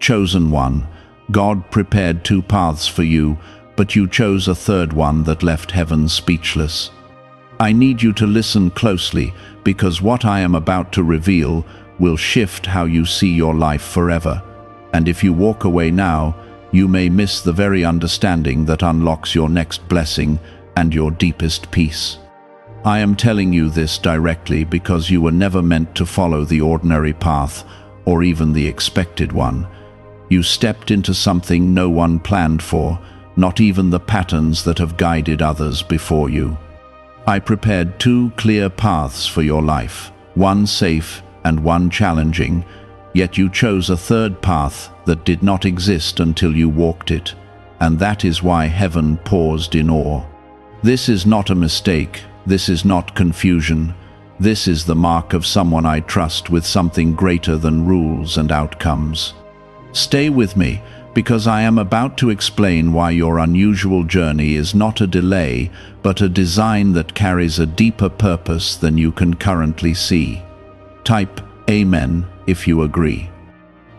Chosen one, God prepared two paths for you, but you chose a third one that left heaven speechless. I need you to listen closely, because what I am about to reveal will shift how you see your life forever. And if you walk away now, you may miss the very understanding that unlocks your next blessing and your deepest peace. I am telling you this directly because you were never meant to follow the ordinary path or even the expected one. You stepped into something no one planned for, not even the patterns that have guided others before you. I prepared two clear paths for your life, one safe and one challenging, yet you chose a third path that did not exist until you walked it, and that is why heaven paused in awe. This is not a mistake, this is not confusion, this is the mark of someone I trust with something greater than rules and outcomes. Stay with me, because I am about to explain why your unusual journey is not a delay, but a design that carries a deeper purpose than you can currently see. Type Amen if you agree.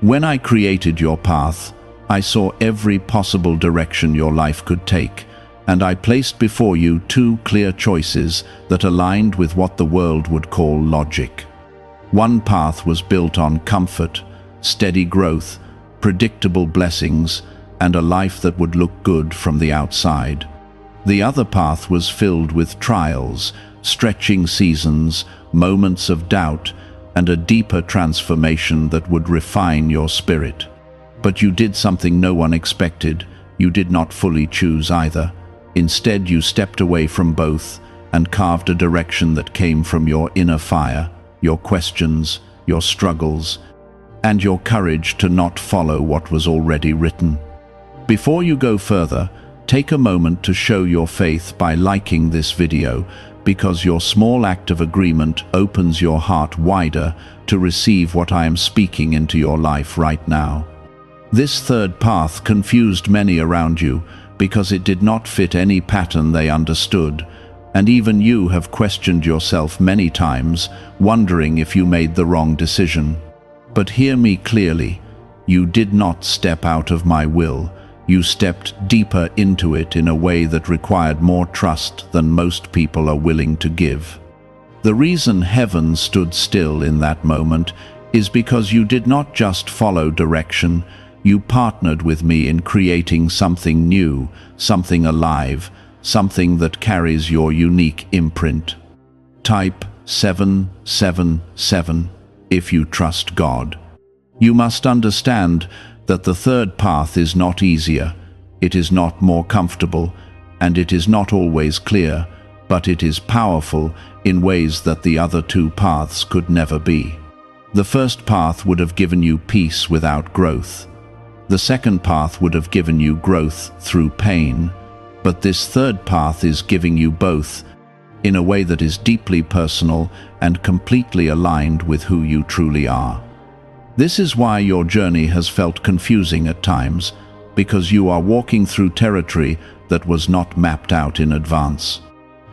When I created your path, I saw every possible direction your life could take, and I placed before you two clear choices that aligned with what the world would call logic. One path was built on comfort, steady growth, predictable blessings, and a life that would look good from the outside. The other path was filled with trials, stretching seasons, moments of doubt, and a deeper transformation that would refine your spirit. But you did something no one expected. You did not fully choose either. Instead, you stepped away from both and carved a direction that came from your inner fire, your questions, your struggles, and your courage to not follow what was already written. Before you go further, take a moment to show your faith by liking this video, because your small act of agreement opens your heart wider to receive what I am speaking into your life right now. This third path confused many around you because it did not fit any pattern they understood, and even you have questioned yourself many times, wondering if you made the wrong decision. But hear me clearly, you did not step out of my will. You stepped deeper into it in a way that required more trust than most people are willing to give. The reason heaven stood still in that moment is because you did not just follow direction, you partnered with me in creating something new, something alive, something that carries your unique imprint. Type 777 if you trust God. You must understand that the third path is not easier, it is not more comfortable, and it is not always clear, but it is powerful in ways that the other two paths could never be. The first path would have given you peace without growth. The second path would have given you growth through pain, but this third path is giving you both in a way that is deeply personal and completely aligned with who you truly are. This is why your journey has felt confusing at times, because you are walking through territory that was not mapped out in advance.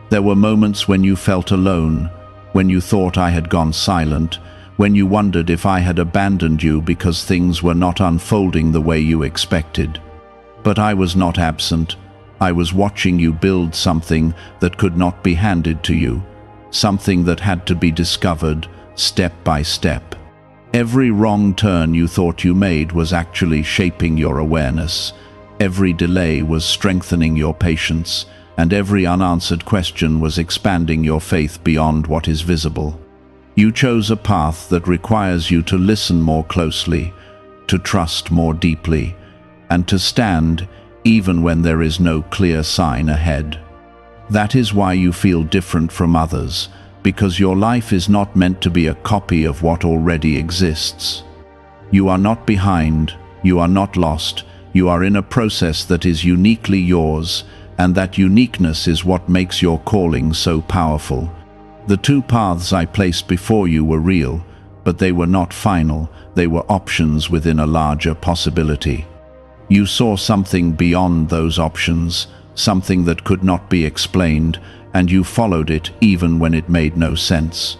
There were moments when you felt alone, when you thought I had gone silent, when you wondered if I had abandoned you because things were not unfolding the way you expected. But I was not absent. I was watching you build something that could not be handed to you, something that had to be discovered step by step. Every wrong turn you thought you made was actually shaping your awareness. Every delay was strengthening your patience, and every unanswered question was expanding your faith beyond what is visible. You chose a path that requires you to listen more closely, to trust more deeply, and to stand even when there is no clear sign ahead. That is why you feel different from others, because your life is not meant to be a copy of what already exists. You are not behind, you are not lost, you are in a process that is uniquely yours, and that uniqueness is what makes your calling so powerful. The two paths I placed before you were real, but they were not final, they were options within a larger possibility. You saw something beyond those options, something that could not be explained, and you followed it even when it made no sense.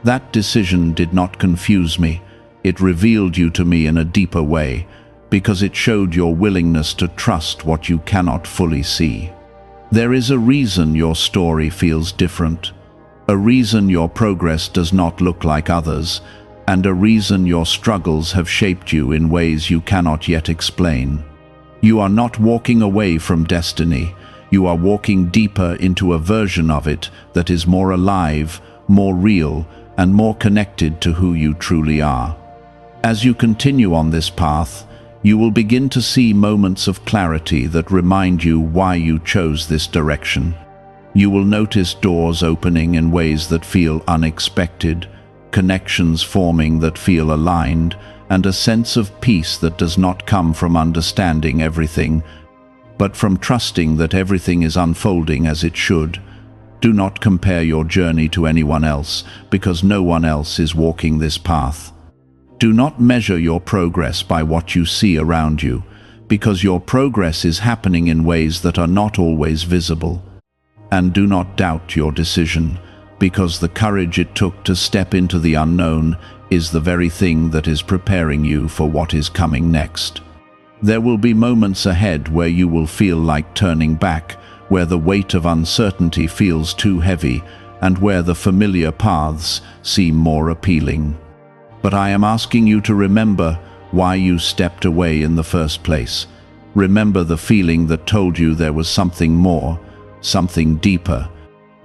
That decision did not confuse me. It revealed you to me in a deeper way, because it showed your willingness to trust what you cannot fully see. There is a reason your story feels different, a reason your progress does not look like others, and a reason your struggles have shaped you in ways you cannot yet explain. You are not walking away from destiny. You are walking deeper into a version of it that is more alive, more real, and more connected to who you truly are. As you continue on this path, you will begin to see moments of clarity that remind you why you chose this direction. You will notice doors opening in ways that feel unexpected, connections forming that feel aligned, and a sense of peace that does not come from understanding everything, but from trusting that everything is unfolding as it should. Do not compare your journey to anyone else, because no one else is walking this path. Do not measure your progress by what you see around you, because your progress is happening in ways that are not always visible. And do not doubt your decision, because the courage it took to step into the unknown is the very thing that is preparing you for what is coming next. There will be moments ahead where you will feel like turning back, where the weight of uncertainty feels too heavy, and where the familiar paths seem more appealing. But I am asking you to remember why you stepped away in the first place. Remember the feeling that told you there was something more, something deeper,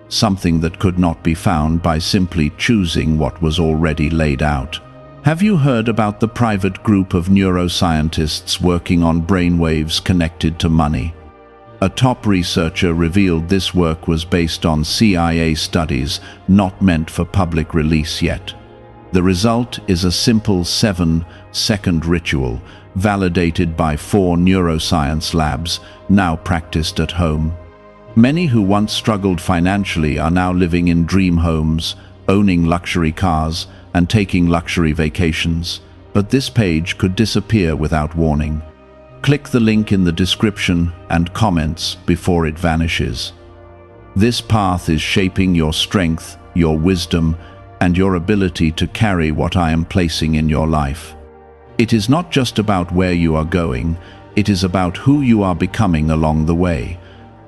something that could not be found by simply choosing what was already laid out. Have you heard about the private group of neuroscientists working on brainwaves connected to money? A top researcher revealed this work was based on CIA studies not meant for public release yet. The result is a simple 7-second ritual validated by 4 neuroscience labs, now practiced at home. Many who once struggled financially are now living in dream homes, owning luxury cars, and taking luxury vacations. But this page could disappear without warning. Click the link in the description and comments before it vanishes. This path is shaping your strength, your wisdom, and your ability to carry what I am placing in your life. It is not just about where you are going, it is about who you are becoming along the way.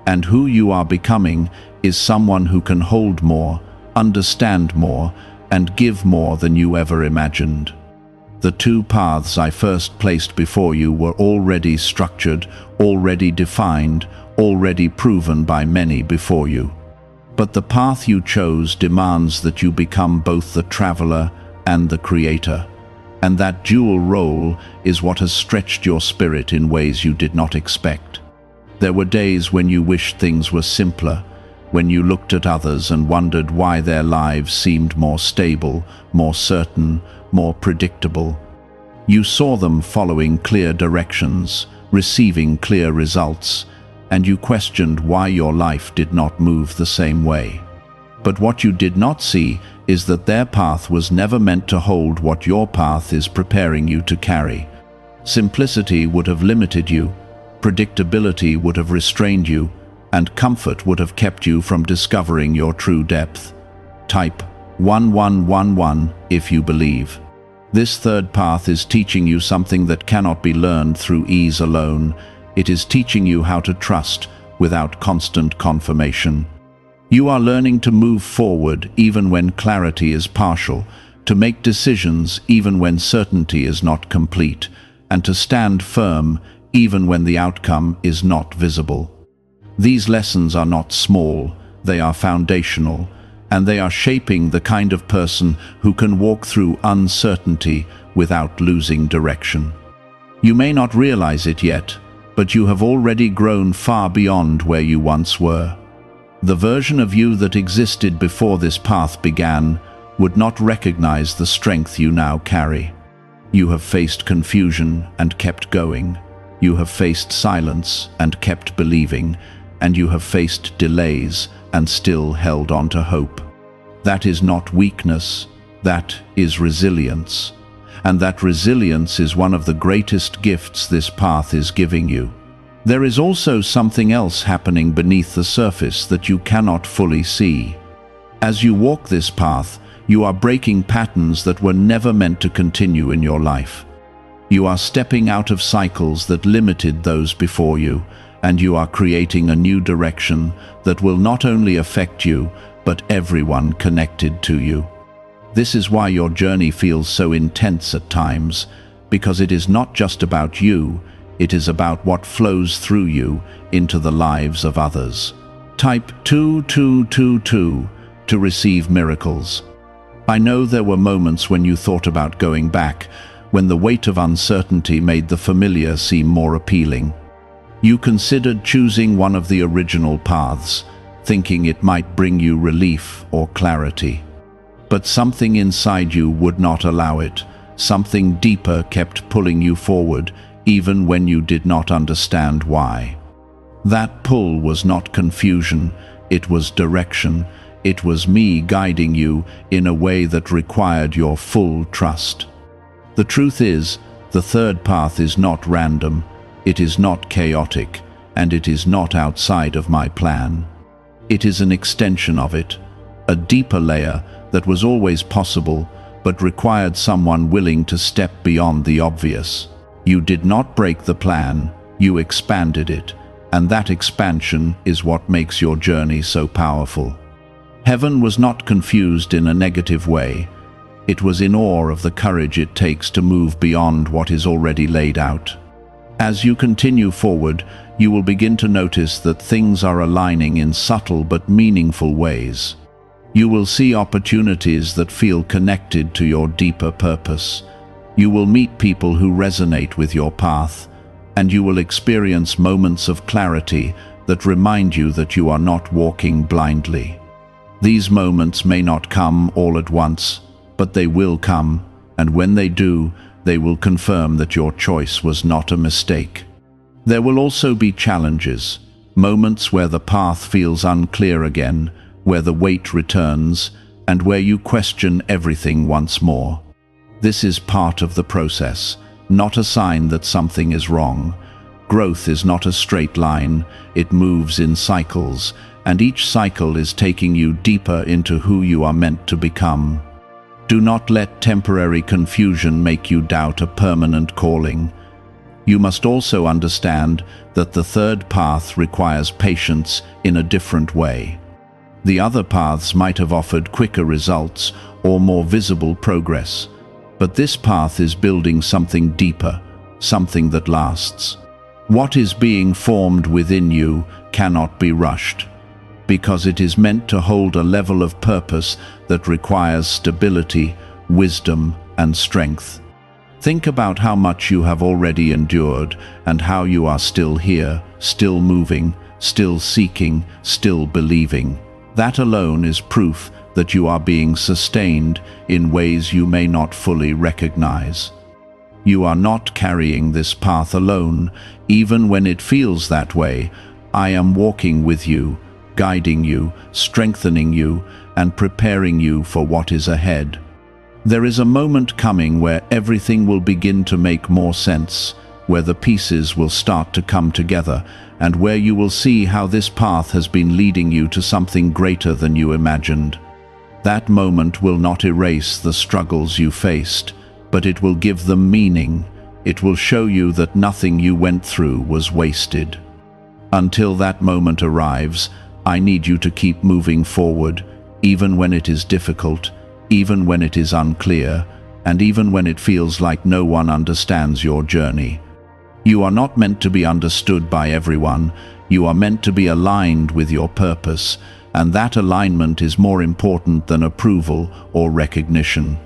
And who you are becoming is someone who can hold more, understand more, and give more than you ever imagined. The 2 paths I first placed before you were already structured, already defined, already proven by many before you. But the path you chose demands that you become both the traveler and the creator. And that dual role is what has stretched your spirit in ways you did not expect. There were days when you wished things were simpler, when you looked at others and wondered why their lives seemed more stable, more certain, more predictable. You saw them following clear directions, receiving clear results, and you questioned why your life did not move the same way. But what you did not see is that their path was never meant to hold what your path is preparing you to carry. Simplicity would have limited you, predictability would have restrained you, and comfort would have kept you from discovering your true depth. Type 1111 if you believe. This 3rd path is teaching you something that cannot be learned through ease alone. It is teaching you how to trust without constant confirmation. You are learning to move forward even when clarity is partial, to make decisions even when certainty is not complete, and to stand firm even when the outcome is not visible. These lessons are not small, they are foundational, and they are shaping the kind of person who can walk through uncertainty without losing direction. You may not realize it yet, but you have already grown far beyond where you once were. The version of you that existed before this path began would not recognize the strength you now carry. You have faced confusion and kept going. You have faced silence and kept believing, and you have faced delays and still held on to hope. That is not weakness, that is resilience. And that resilience is one of the greatest gifts this path is giving you. There is also something else happening beneath the surface that you cannot fully see. As you walk this path, you are breaking patterns that were never meant to continue in your life. You are stepping out of cycles that limited those before you, and you are creating a new direction that will not only affect you, but everyone connected to you. This is why your journey feels so intense at times, because it is not just about you, it is about what flows through you into the lives of others. Type 2222 to receive miracles. I know there were moments when you thought about going back, when the weight of uncertainty made the familiar seem more appealing. You considered choosing one of the original paths, thinking it might bring you relief or clarity. But something inside you would not allow it. Something deeper kept pulling you forward, even when you did not understand why. That pull was not confusion, it was direction. It was me guiding you in a way that required your full trust. The truth is, the third path is not random, it is not chaotic, and it is not outside of my plan. It is an extension of it, a deeper layer that was always possible, but required someone willing to step beyond the obvious. You did not break the plan, you expanded it, and that expansion is what makes your journey so powerful. Heaven was not confused in a negative way. It was in awe of the courage it takes to move beyond what is already laid out. As you continue forward, you will begin to notice that things are aligning in subtle but meaningful ways. You will see opportunities that feel connected to your deeper purpose. You will meet people who resonate with your path, and you will experience moments of clarity that remind you that you are not walking blindly. These moments may not come all at once, but they will come, and when they do, they will confirm that your choice was not a mistake. There will also be challenges, moments where the path feels unclear again, where the weight returns, and where you question everything once more. This is part of the process, not a sign that something is wrong. Growth is not a straight line, it moves in cycles, and each cycle is taking you deeper into who you are meant to become. Do not let temporary confusion make you doubt a permanent calling. You must also understand that the third path requires patience in a different way. The other paths might have offered quicker results or more visible progress, but this path is building something deeper, something that lasts. What is being formed within you cannot be rushed, because it is meant to hold a level of purpose that requires stability, wisdom, and strength. Think about how much you have already endured and how you are still here, still moving, still seeking, still believing. That alone is proof that you are being sustained in ways you may not fully recognize. You are not carrying this path alone, even when it feels that way. I am walking with you, guiding you, strengthening you, and preparing you for what is ahead. There is a moment coming where everything will begin to make more sense, where the pieces will start to come together, and where you will see how this path has been leading you to something greater than you imagined. That moment will not erase the struggles you faced, but it will give them meaning. It will show you that nothing you went through was wasted. Until that moment arrives, I need you to keep moving forward, even when it is difficult, even when it is unclear, and even when it feels like no one understands your journey. You are not meant to be understood by everyone. You are meant to be aligned with your purpose, and that alignment is more important than approval or recognition.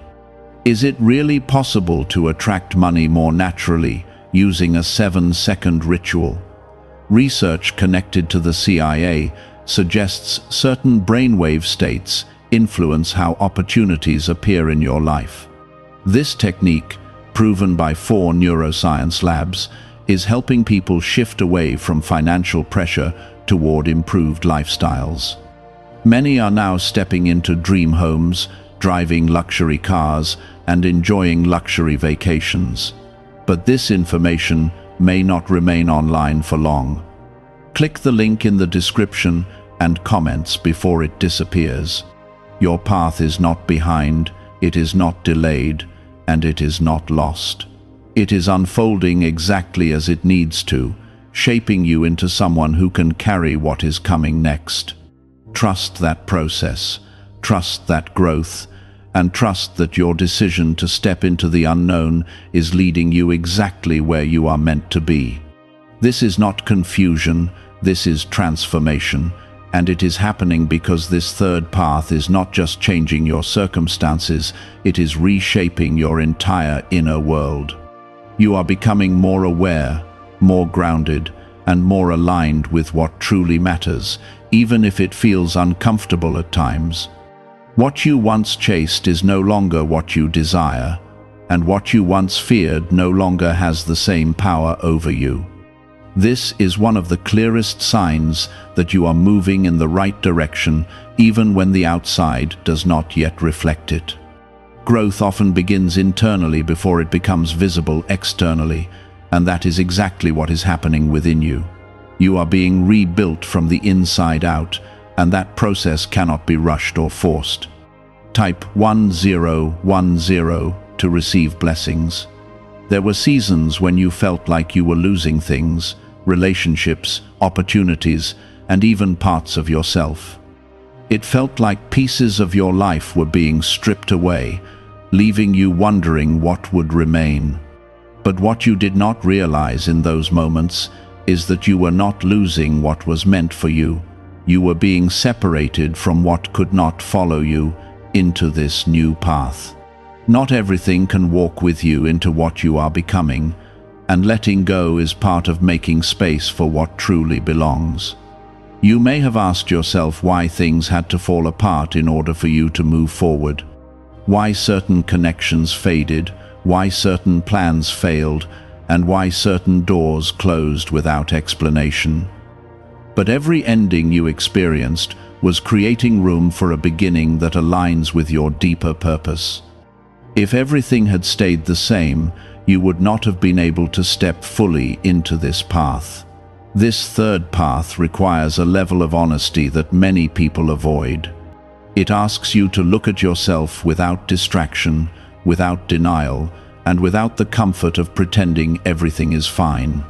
Is it really possible to attract money more naturally using a 7-second ritual? Research connected to the CIA suggests certain brainwave states influence how opportunities appear in your life. This technique, proven by 4 neuroscience labs, is helping people shift away from financial pressure toward improved lifestyles. Many are now stepping into dream homes, driving luxury cars, and enjoying luxury vacations. But this information may not remain online for long. Click the link in the description and comments before it disappears. Your path is not behind, it is not delayed, and it is not lost. It is unfolding exactly as it needs to, shaping you into someone who can carry what is coming next. Trust that process, trust that growth, and trust that your decision to step into the unknown is leading you exactly where you are meant to be. This is not confusion, this is transformation, and it is happening because this third path is not just changing your circumstances, it is reshaping your entire inner world. You are becoming more aware, more grounded, and more aligned with what truly matters, even if it feels uncomfortable at times. What you once chased is no longer what you desire, and what you once feared no longer has the same power over you. This is one of the clearest signs that you are moving in the right direction, even when the outside does not yet reflect it. Growth often begins internally before it becomes visible externally, and that is exactly what is happening within you. You are being rebuilt from the inside out, and that process cannot be rushed or forced. Type 1010 to receive blessings. There were seasons when you felt like you were losing things, relationships, opportunities, and even parts of yourself. It felt like pieces of your life were being stripped away, leaving you wondering what would remain. But what you did not realize in those moments is that you were not losing what was meant for you. You were being separated from what could not follow you into this new path. Not everything can walk with you into what you are becoming, and letting go is part of making space for what truly belongs. You may have asked yourself why things had to fall apart in order for you to move forward. Why certain connections faded, why certain plans failed, and why certain doors closed without explanation. But every ending you experienced was creating room for a beginning that aligns with your deeper purpose. If everything had stayed the same, you would not have been able to step fully into this path. This third path requires a level of honesty that many people avoid. It asks you to look at yourself without distraction, without denial, and without the comfort of pretending everything is fine.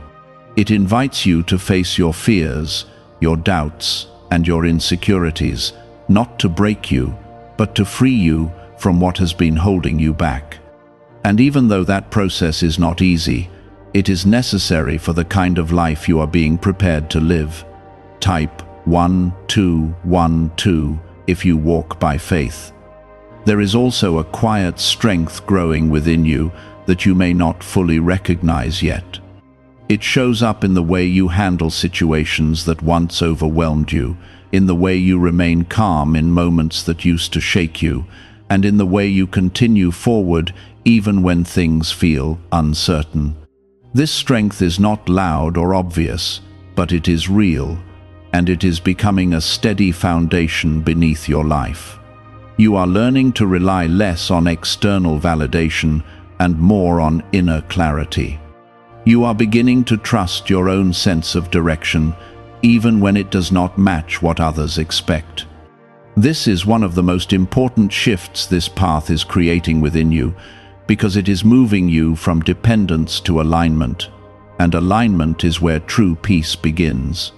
It invites you to face your fears, your doubts, and your insecurities, not to break you, but to free you from what has been holding you back. And even though that process is not easy, it is necessary for the kind of life you are being prepared to live. Type 1212 if you walk by faith. There is also a quiet strength growing within you that you may not fully recognize yet. It shows up in the way you handle situations that once overwhelmed you, in the way you remain calm in moments that used to shake you, and in the way you continue forward even when things feel uncertain. This strength is not loud or obvious, but it is real, and it is becoming a steady foundation beneath your life. You are learning to rely less on external validation and more on inner clarity. You are beginning to trust your own sense of direction, even when it does not match what others expect. This is one of the most important shifts this path is creating within you, because it is moving you from dependence to alignment, and alignment is where true peace begins.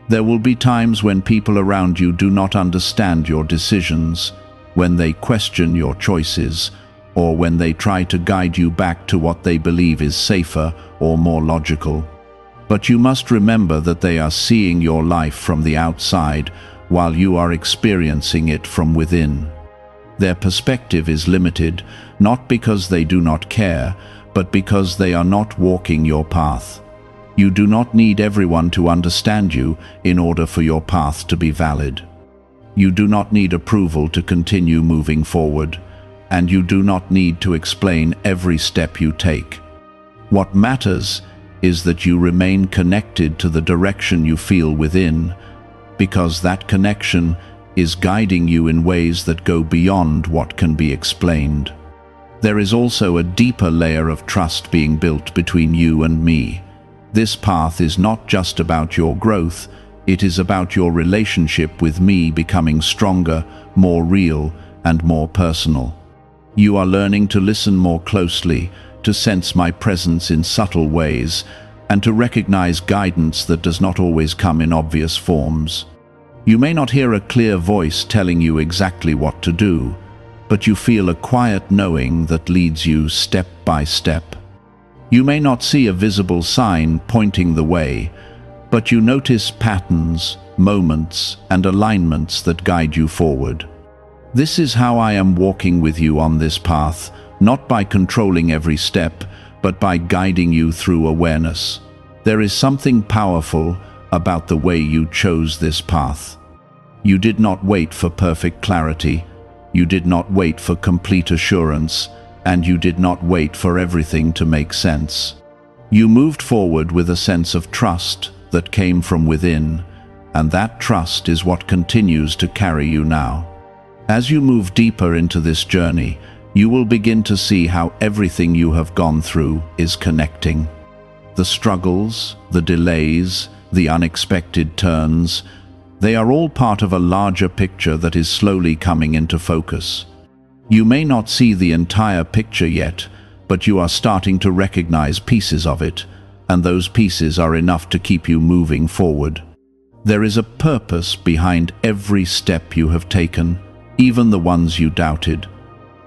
There will be times when people around you do not understand your decisions, when they question your choices, or when they try to guide you back to what they believe is safer or more logical. But you must remember that they are seeing your life from the outside while you are experiencing it from within. Their perspective is limited, not because they do not care, but because they are not walking your path. You do not need everyone to understand you in order for your path to be valid. You do not need approval to continue moving forward, and you do not need to explain every step you take. What matters is that you remain connected to the direction you feel within, because that connection is guiding you in ways that go beyond what can be explained. There is also a deeper layer of trust being built between you and me. This path is not just about your growth, it is about your relationship with me becoming stronger, more real, and more personal. You are learning to listen more closely, to sense my presence in subtle ways, and to recognize guidance that does not always come in obvious forms. You may not hear a clear voice telling you exactly what to do, but you feel a quiet knowing that leads you step by step. You may not see a visible sign pointing the way, but you notice patterns, moments, and alignments that guide you forward. This is how I am walking with you on this path, not by controlling every step, but by guiding you through awareness. There is something powerful about the way you chose this path. You did not wait for perfect clarity, you did not wait for complete assurance, and you did not wait for everything to make sense. You moved forward with a sense of trust that came from within, and that trust is what continues to carry you now. As you move deeper into this journey, you will begin to see how everything you have gone through is connecting. The struggles, the delays, the unexpected turns, they are all part of a larger picture that is slowly coming into focus. You may not see the entire picture yet, but you are starting to recognize pieces of it, and those pieces are enough to keep you moving forward. There is a purpose behind every step you have taken, even the ones you doubted.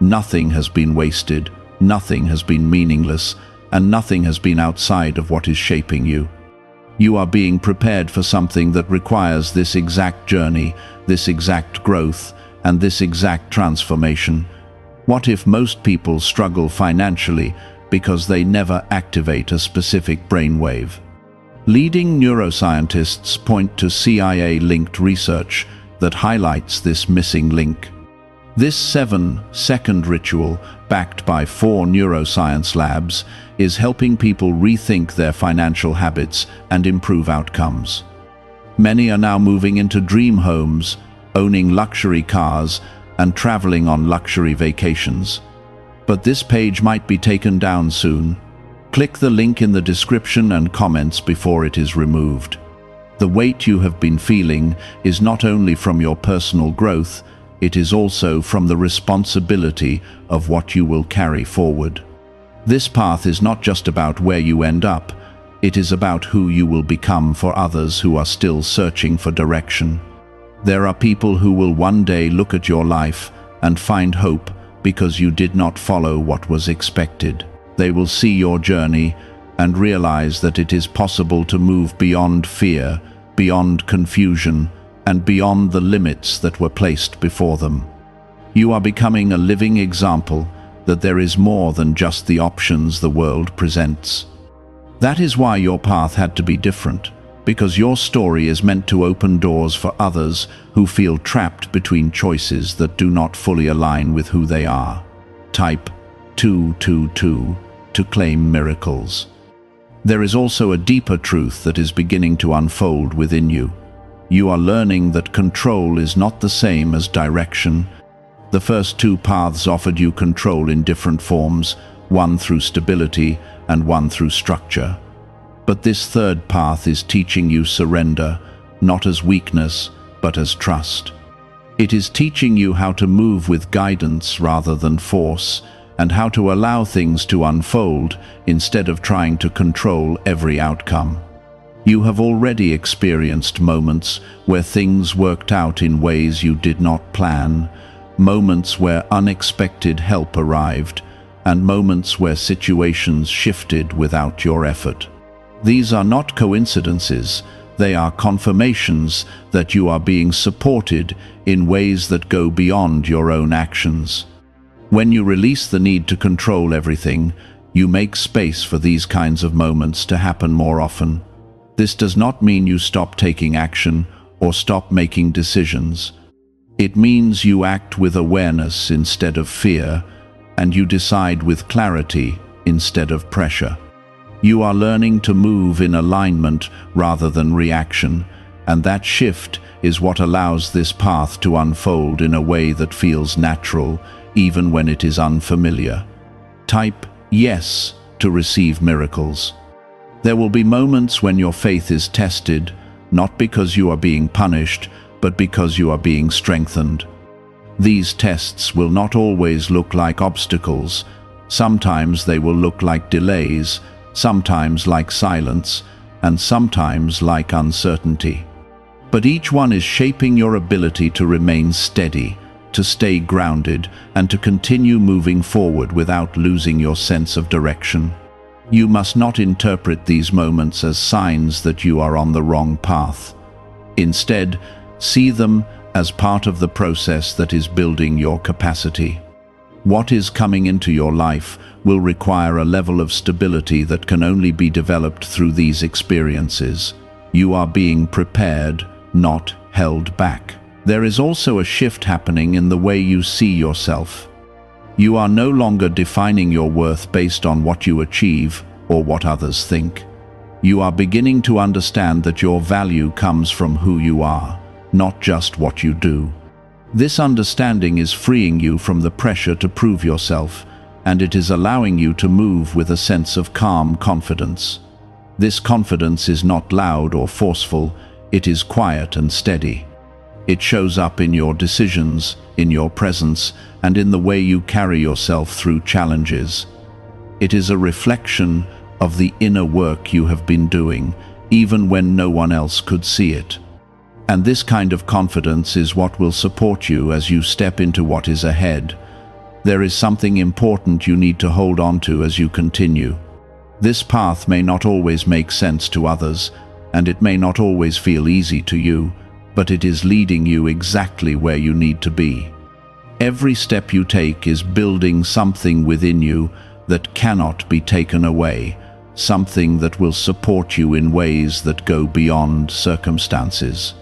Nothing has been wasted, nothing has been meaningless, and nothing has been outside of what is shaping you. You are being prepared for something that requires this exact journey, this exact growth, and this exact transformation. What if most people struggle financially because they never activate a specific brainwave? Leading neuroscientists point to CIA-linked research that highlights this missing link. This 7-second ritual, backed by 4 neuroscience labs, is helping people rethink their financial habits and improve outcomes. Many are now moving into dream homes, owning luxury cars, and traveling on luxury vacations. But this page might be taken down soon. Click the link in the description and comments before it is removed. The weight you have been feeling is not only from your personal growth, it is also from the responsibility of what you will carry forward. This path is not just about where you end up, it is about who you will become for others who are still searching for direction. There are people who will one day look at your life and find hope because you did not follow what was expected. They will see your journey and realize that it is possible to move beyond fear, beyond confusion, and beyond the limits that were placed before them. You are becoming a living example that there is more than just the options the world presents. That is why your path had to be different, because your story is meant to open doors for others who feel trapped between choices that do not fully align with who they are. Type 222 to claim miracles. There is also a deeper truth that is beginning to unfold within you. You are learning that control is not the same as direction. The first 2 paths offered you control in different forms, one through stability and one through structure. But this third path is teaching you surrender, not as weakness, but as trust. It is teaching you how to move with guidance rather than force, and how to allow things to unfold instead of trying to control every outcome. You have already experienced moments where things worked out in ways you did not plan, moments where unexpected help arrived, and moments where situations shifted without your effort. These are not coincidences, they are confirmations that you are being supported in ways that go beyond your own actions. When you release the need to control everything, you make space for these kinds of moments to happen more often. This does not mean you stop taking action or stop making decisions. It means you act with awareness instead of fear, and you decide with clarity instead of pressure. You are learning to move in alignment rather than reaction, and that shift is what allows this path to unfold in a way that feels natural, even when it is unfamiliar. Type yes to receive miracles. There will be moments when your faith is tested, not because you are being punished, but because you are being strengthened. These tests will not always look like obstacles. Sometimes they will look like delays, sometimes like silence, and sometimes like uncertainty. But each one is shaping your ability to remain steady, to stay grounded, and to continue moving forward without losing your sense of direction. You must not interpret these moments as signs that you are on the wrong path. Instead, see them as part of the process that is building your capacity. What is coming into your life will require a level of stability that can only be developed through these experiences. You are being prepared, not held back. There is also a shift happening in the way you see yourself. You are no longer defining your worth based on what you achieve or what others think. You are beginning to understand that your value comes from who you are, not just what you do. This understanding is freeing you from the pressure to prove yourself, and it is allowing you to move with a sense of calm confidence. This confidence is not loud or forceful, it is quiet and steady. It shows up in your decisions, in your presence, and in the way you carry yourself through challenges. It is a reflection of the inner work you have been doing, even when no one else could see it. And this kind of confidence is what will support you as you step into what is ahead. There is something important you need to hold on to as you continue. This path may not always make sense to others, and it may not always feel easy to you, but it is leading you exactly where you need to be. Every step you take is building something within you that cannot be taken away, something that will support you in ways that go beyond circumstances.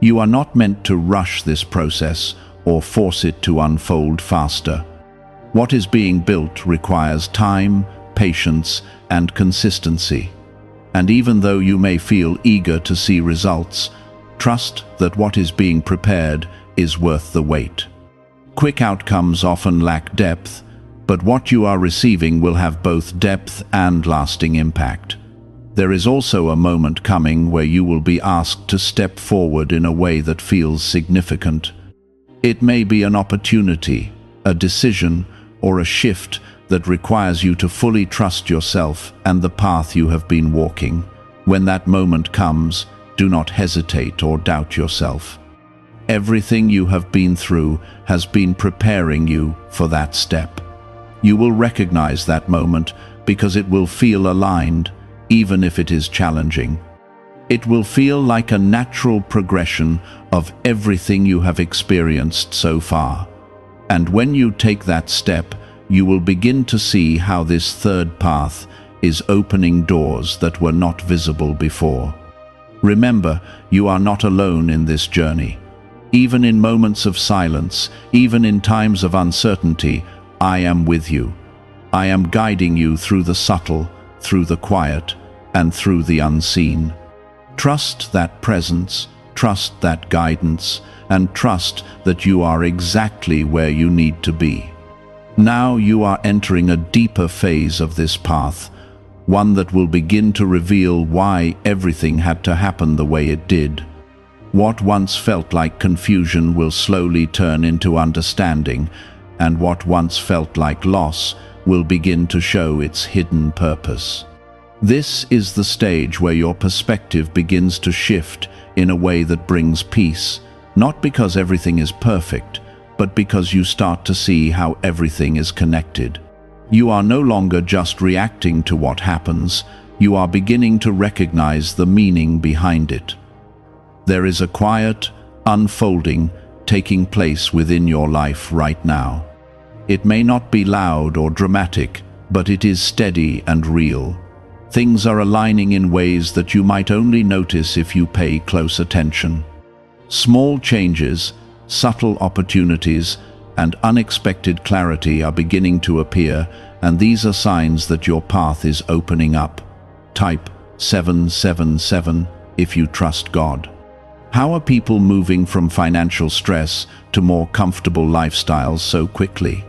You are not meant to rush this process or force it to unfold faster. What is being built requires time, patience, and consistency. And even though you may feel eager to see results, trust that what is being prepared is worth the wait. Quick outcomes often lack depth, but what you are receiving will have both depth and lasting impact. There is also a moment coming where you will be asked to step forward in a way that feels significant. It may be an opportunity, a decision, or a shift that requires you to fully trust yourself and the path you have been walking. When that moment comes, do not hesitate or doubt yourself. Everything you have been through has been preparing you for that step. You will recognize that moment because it will feel aligned, even if it is challenging. It will feel like a natural progression of everything you have experienced so far. And when you take that step, you will begin to see how this third path is opening doors that were not visible before. Remember, you are not alone in this journey. Even in moments of silence, even in times of uncertainty, I am with you. I am guiding you through the subtle, through the quiet, and through the unseen. Trust that presence, trust that guidance, and trust that you are exactly where you need to be. Now you are entering a deeper phase of this path, one that will begin to reveal why everything had to happen the way it did. What once felt like confusion will slowly turn into understanding, and what once felt like loss will begin to show its hidden purpose. This is the stage where your perspective begins to shift in a way that brings peace, not because everything is perfect, but because you start to see how everything is connected. You are no longer just reacting to what happens, you are beginning to recognize the meaning behind it. There is a quiet unfolding taking place within your life right now. It may not be loud or dramatic, but it is steady and real. Things are aligning in ways that you might only notice if you pay close attention. Small changes, subtle opportunities, and unexpected clarity are beginning to appear, and these are signs that your path is opening up. Type 777 if you trust God. How are people moving from financial stress to more comfortable lifestyles so quickly?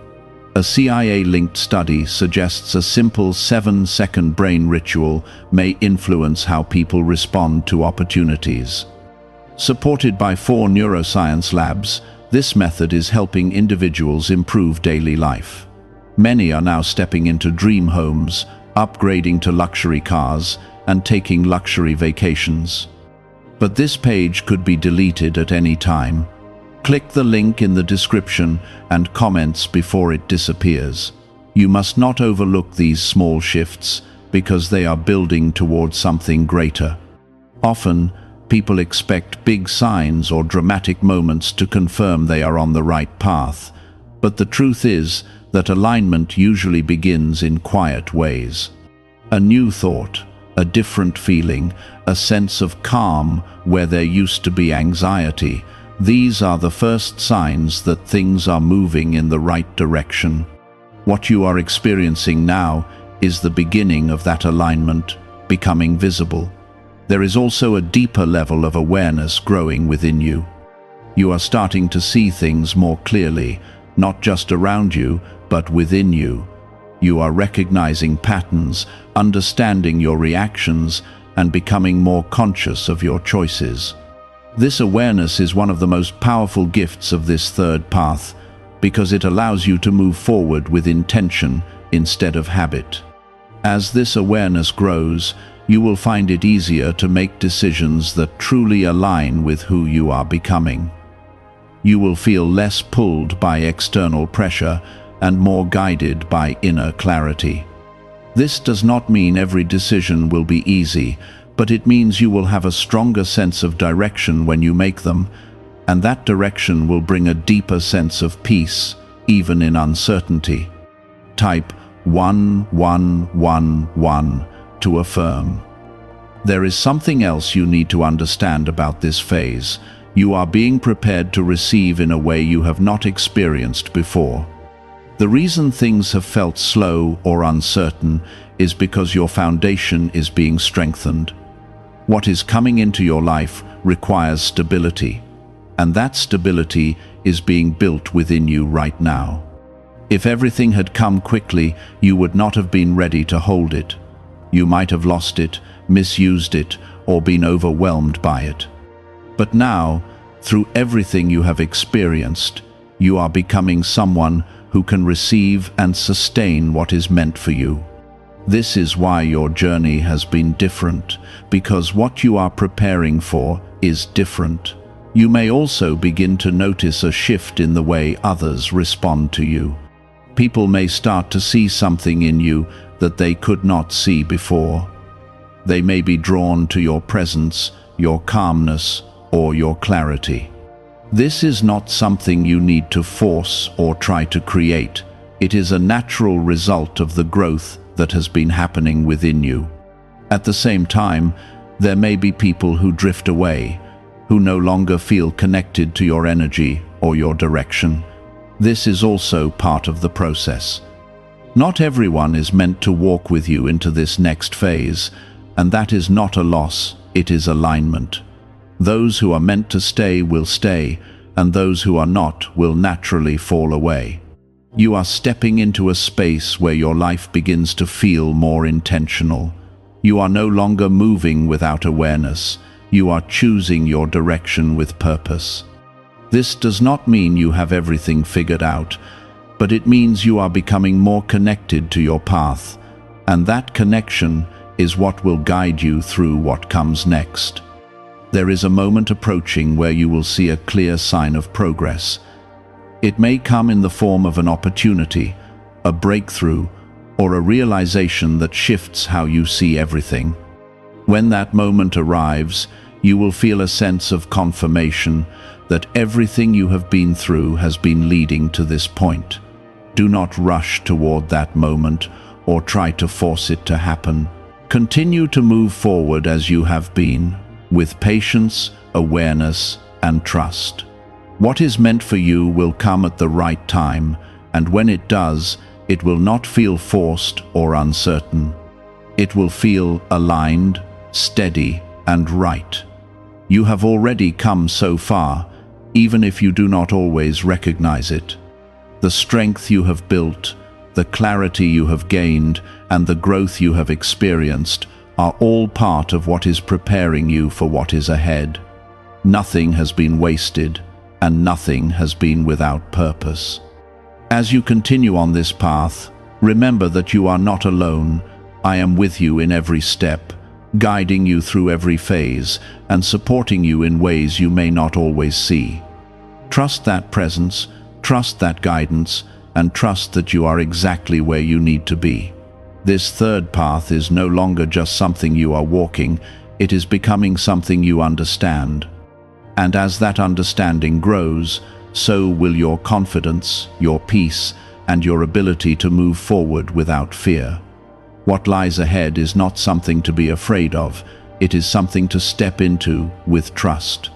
A CIA-linked study suggests a simple 7-second brain ritual may influence how people respond to opportunities. Supported by 4 neuroscience labs, this method is helping individuals improve daily life. Many are now stepping into dream homes, upgrading to luxury cars, and taking luxury vacations. But this page could be deleted at any time. Click the link in the description and comments before it disappears. You must not overlook these small shifts because they are building towards something greater. Often, people expect big signs or dramatic moments to confirm they are on the right path, but the truth is that alignment usually begins in quiet ways. A new thought, a different feeling, a sense of calm where there used to be anxiety. These are the first signs that things are moving in the right direction. What you are experiencing now is the beginning of that alignment becoming visible. There is also a deeper level of awareness growing within you. You are starting to see things more clearly, not just around you, but within you. You are recognizing patterns, understanding your reactions, and becoming more conscious of your choices. This awareness is one of the most powerful gifts of this third path, because it allows you to move forward with intention instead of habit. As this awareness grows, you will find it easier to make decisions that truly align with who you are becoming. You will feel less pulled by external pressure and more guided by inner clarity. This does not mean every decision will be easy, but it means you will have a stronger sense of direction when you make them, and that direction will bring a deeper sense of peace, even in uncertainty. Type 1111 to affirm. There is something else you need to understand about this phase. You are being prepared to receive in a way you have not experienced before. The reason things have felt slow or uncertain is because your foundation is being strengthened. What is coming into your life requires stability, and that stability is being built within you right now. If everything had come quickly, you would not have been ready to hold it. You might have lost it, misused it, or been overwhelmed by it. But now, through everything you have experienced, you are becoming someone who can receive and sustain what is meant for you. This is why your journey has been different, because what you are preparing for is different. You may also begin to notice a shift in the way others respond to you. People may start to see something in you that they could not see before. They may be drawn to your presence, your calmness, or your clarity. This is not something you need to force or try to create. It is a natural result of the growth that has been happening within you. At the same time, there may be people who drift away, who no longer feel connected to your energy or your direction. This is also part of the process. Not everyone is meant to walk with you into this next phase, and that is not a loss, it is alignment. Those who are meant to stay will stay, and those who are not will naturally fall away. You are stepping into a space where your life begins to feel more intentional. You are no longer moving without awareness. You are choosing your direction with purpose. This does not mean you have everything figured out, but it means you are becoming more connected to your path, and that connection is what will guide you through what comes next. There is a moment approaching where you will see a clear sign of progress. It may come in the form of an opportunity, a breakthrough, or a realization that shifts how you see everything. When that moment arrives, you will feel a sense of confirmation that everything you have been through has been leading to this point. Do not rush toward that moment or try to force it to happen. Continue to move forward as you have been, with patience, awareness, and trust. What is meant for you will come at the right time, and when it does, it will not feel forced or uncertain. It will feel aligned, steady, and right. You have already come so far, even if you do not always recognize it. The strength you have built, the clarity you have gained, and the growth you have experienced are all part of what is preparing you for what is ahead. Nothing has been wasted, and nothing has been without purpose. As you continue on this path, remember that you are not alone. I am with you in every step, guiding you through every phase and supporting you in ways you may not always see. Trust that presence, trust that guidance, and trust that you are exactly where you need to be. This third path is no longer just something you are walking, it is becoming something you understand. And as that understanding grows, so will your confidence, your peace, and your ability to move forward without fear. What lies ahead is not something to be afraid of, it is something to step into with trust.